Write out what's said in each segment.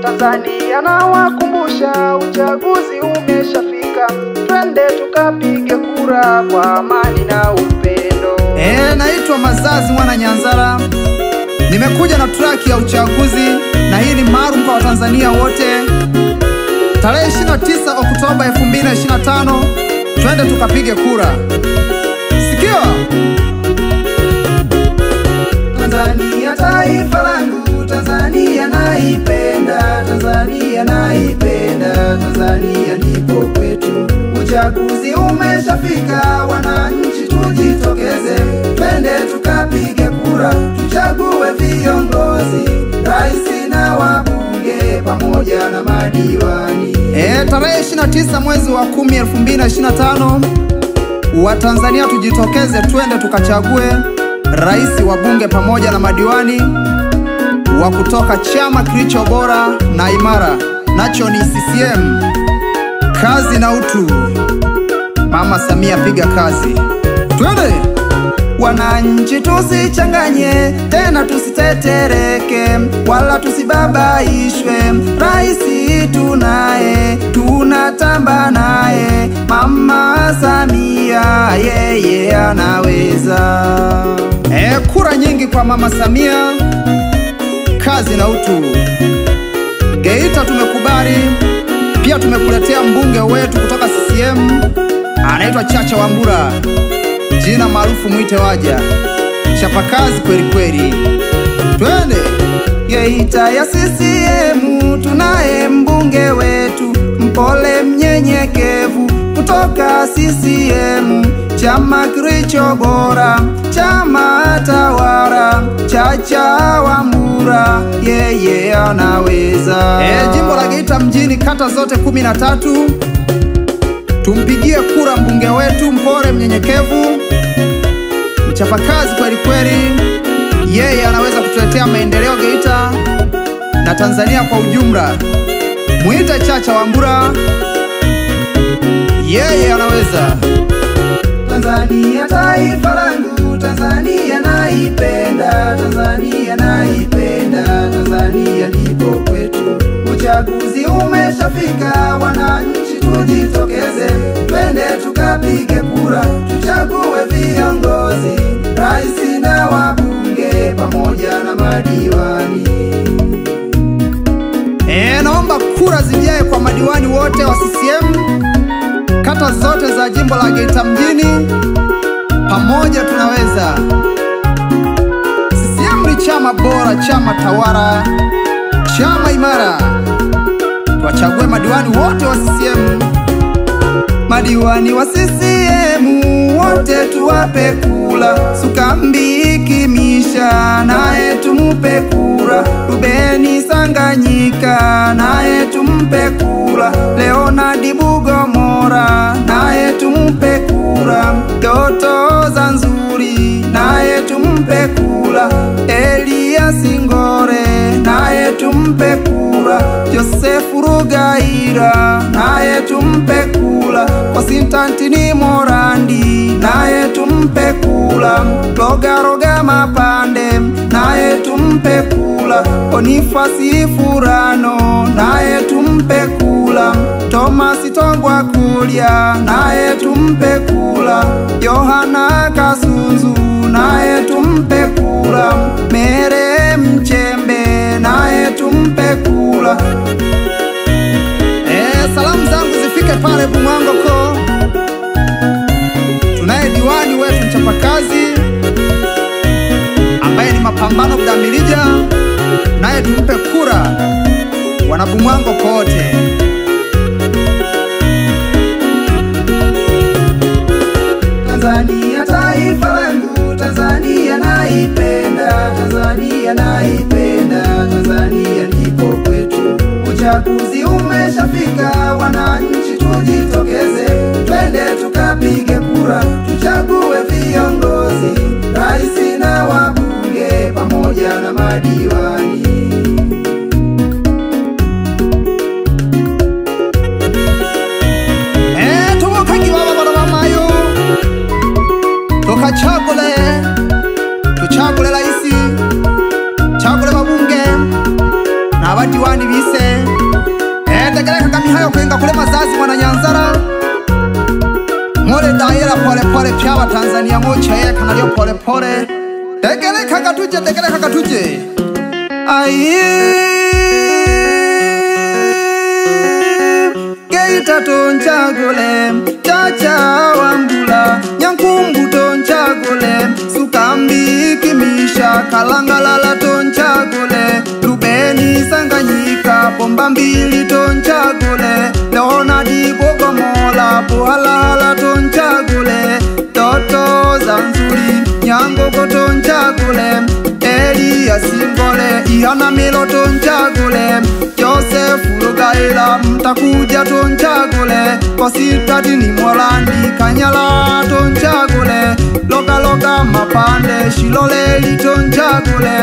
Watanzania na wakumbusha, uchaguzi umeshafika, twende tukapige kura kwa amani na upendo. Naitwa Mazazi Mwana Nyanzara. Nimekuja na track ya uchaguzi, na hii ni maalum kwa Watanzania wote. Tarehe 29 Oktoba 2025, twende tukapige kura. Sikia! Tanzania taifa langu, Tanzania naipenda, Tanzania naipenda, Tanzania nipo kwetu. Uchaguzi umeshafika, wananchi tujitokeze, twende tukapige kura, tuchague viongozi, rais na wabunge pamoja na madiwani. Tarehe 29 mwezi wa 10 2025, Watanzania tujitokeze, twende tukachague rais, wabunge pamoja na madiwani wa kutoka chama kilicho bora na imara, nacho ni CCM. Kazi na utu, Mama Samia piga kazi, twende! Wananchi tusichanganye, tena tusitetereke, wala tusibabaishwe, raisi tunaye, tunatamba naye, Mama Samia, yeye anaweza. Kura nyingi kwa Mama Samia, kazi na utu. Geita tumekubali, pia tumekuletea mbunge wetu kutoka CCM, anaitwa Chacha Wambura, jina maarufu mwite waja. Chapa kazi kweli kweli, twende! Geita ya CCM tunaye mbunge wetu, mpole mnyenyekevu kutoka CCM, chama kilicho bora, chama tawala, Chacha Wambura, yeye anaweza. Jimbo la Geita mjini, kata zote 13, tumpigie kura mbunge wetu mpole mnyenyekevu, mchapa kazi kweli kweli, yeye anaweza kutuletea maendeleo Geita na Tanzania kwa ujumla. Muite Chacha Wambura, yeye anaweza. Tanzania taifa langu, Tanzania naipenda, Tanzania naipenda, Tanzania nipo kwetu. Uchaguzi umeshafika, wananchi tujitokeze, twende tukapige kura, tuchague viongozi, rais na wabunge pamoja na madiwani. Naomba kura zijae kwa madiwani wote wa CCM, kata zote za jimbo la Geita mjini. Pamoja tunaweza. CCM ni chama bora, chama tawala, chama imara. Tuwachague madiwani wote wa CCM. Madiwani wa CCM wote tuwape kula, Sukambi Kimisha naye tumupe kura, Rubeni Sanganyika naye tumpe kura, Leonard Bugomora naye tumpe kura, Doto Zanzuri naye tumpe kura, Elias Ngore naye tumpe kura, Joseph Rugaira naye tumpe kura, Konstantini Morandi naye tumpe kura, Roga Mapande naye tumpe kura, Bonifasi Furano naye tumpe kura, Thomas Tongwa Kulia naye tumpe kura, Yohana Kasunzu naye tumpe kura, Mere Mchembe naye tumpe kura. Salamu zangu zifike pale Bumwangoko. Tunaye diwani wetu mchapakazi ambaye ni Mapambano Mdamilija, naye tumpe kura, wana Bumwangoko wote. Tanzania taifa langu, Tanzania naipenda, Tanzania naipenda, Tanzania nipo kwetu. Uchaguzi umeshafika, wananchi tujitokeze, twende tukapige kura, tuchague viongozi, rais na wabunge pamoja na madiwani. Tuwakagi baba baba mamayo, tuchagule raisi, chagule mabunge na abadiwani bise. pyawa Tanzania mocha ye kanalio pole pole. Degeleka katuje. Geita tonchagule, chacha wambula, nyankumbu tonchagule, sukambi kimisha, kalangalala tonchagule, Rubeni Sanganyika, bomba mbili tonchagule, Leonardi Bogomola, Puhalala tonchagule, Toto Zanzuri, Nyangogo tonchagule, Elia Singole, Ihana Milo tonchagule, Joseph Lugaila, Mtakuja tonchagule, Kositati ni Mwalandi, Kanyala tonchagule, Loga Mapande, Shiloleli tonchagule,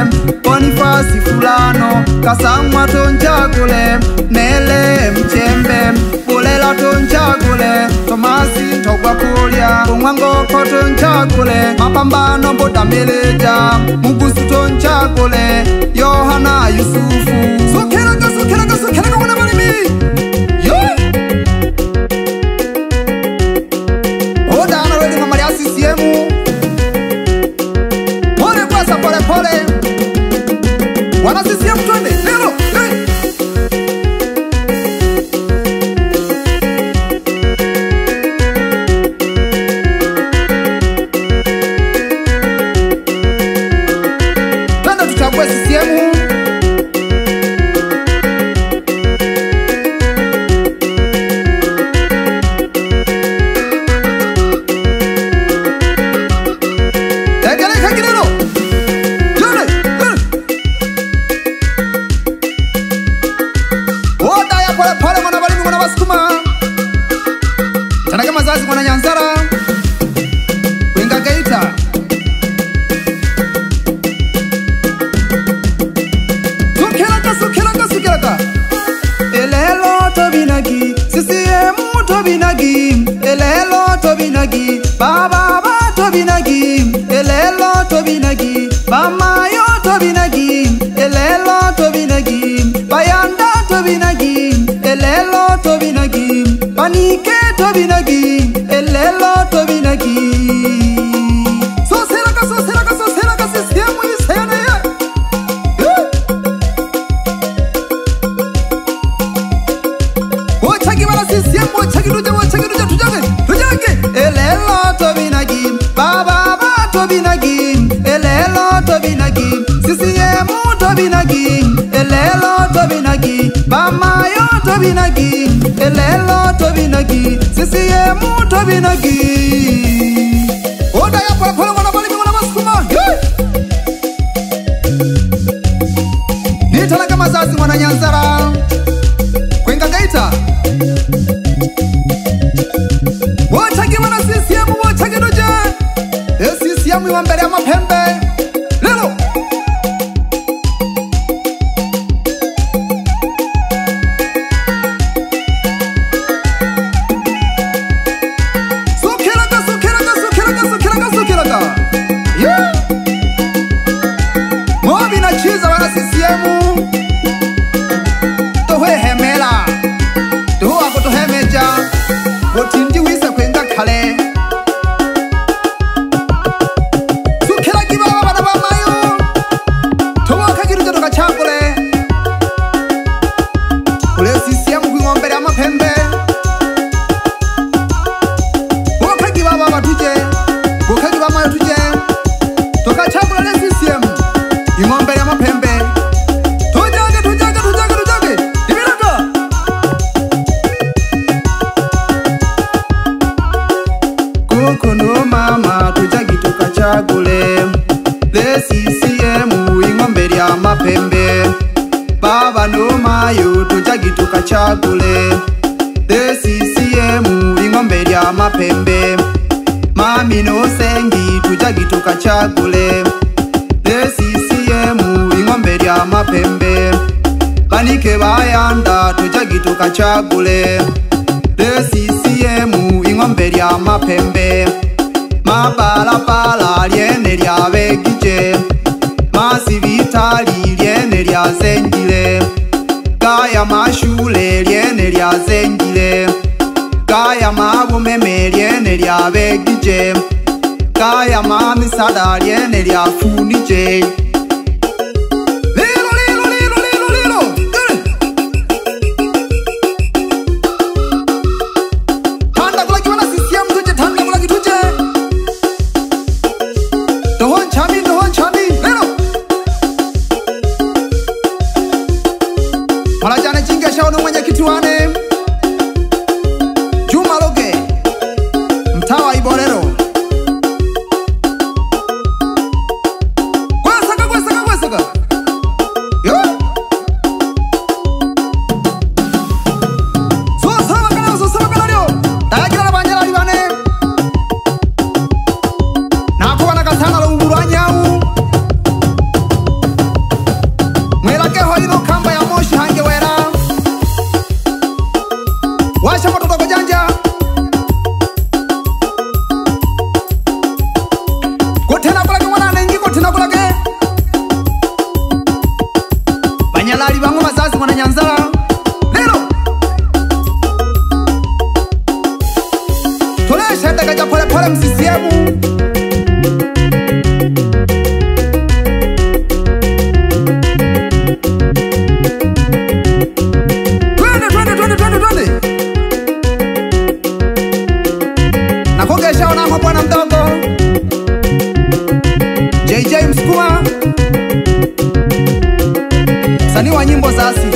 Bonifasi Fulano, Kasamwa tonchagule, Nele Mchembe, Bulela tonchagule, Tomasi Togwakulia, Kumwangoko tonchagule, Mapambano Boda Meleja, Mugusu tonchagule, Yohana Yusufu, Sukeraga wana malimi. Oda anaweli mama ya CCM. Pole kwasa pole. Wana CCM twende. Lelo. Twende tuchague CCM. Pole mwana balimi mwana basukuma. Tanaka mazazi mwana Nyanzara. Wenga Geita. Sukelaga. Elelo tobinagi, CCM tobinagi. Elelo tobinagi, baba tobinagi. Elelo tobinagi, mama yo tobinagi. Elelo tobinagi, bayanda tobinagi. Elelo tobinagi, panike tobinagi, elelo tobinagi. So selaga CCM isene ye. Ochagi wala CCM, ochagi tujage. Elelo tobinagi, baba tobinagi. Elelo tobinagi, CCM tobinagi. Elelo tobinagi, mama yo tobinagi, elelo tobinagi, CCM tobinagi. Oda ya pole wana balimi wana basukuma. Nitalaka mazazi mwana Nyanzara. Kwenga Geita. Wochagi wana CCM, wochagi doje. CCM wa mbele ya mapembe. Lelo. Mobi na chiza wana CCM. Tohwe hemela. Tohwa koto hemeja. Otindi wisa kwenga kale. Sukela kibaba bana bamayo. Tohwa kakiruja toka chakule. Ule CCM kuingombele ama pembe. Wakagi baba batuje. Wakagi bamayo tuje. Toka chakule le CCM. Ingombe ya mapembe. Tujage. Ibiraga. Kuko no mama tujagi tukachagule. Le CCM ingombe ya mapembe. Baba no mayo tujagi tukachagule. Le CCM ingombe ya mapembe. Mami no sengi tujagi tukachagule. Le CCM ingombe ya mapembe. Banike bayanda tujagi tukachagule. Le CCM ingombe ya mapembe. Mapala liene lya begije. Masivitali liene lya zengile. Gaya mashule liene lya zengile. Gaya mabumeme liene lya begije. Gaya mami sada liene lya funije. Tanda kula kiwana CCM tuje, tanda kula kituje. Dohon chami, lelo. Malajane chinge shaunu mwenye kituane. Juma Loge, mtawa Iborero. Kwesaka. Yo. So sama lyo. Tayagira banjala libane. Nakuwa nakasana lo uburanyau. Mwelake hoino kamba ya moshi hange wera. Washa moto kwa janja. Kotena kulake mwana nengi kotena kulake. Banyalali bangu mazazi mwana Nyanzala. Lelo. Tolesha ndakaja pole msisiemu. Twende. Nakogesha wanangu bwana mdogo JJ Msukuma, msanii wa nyimbo za asili.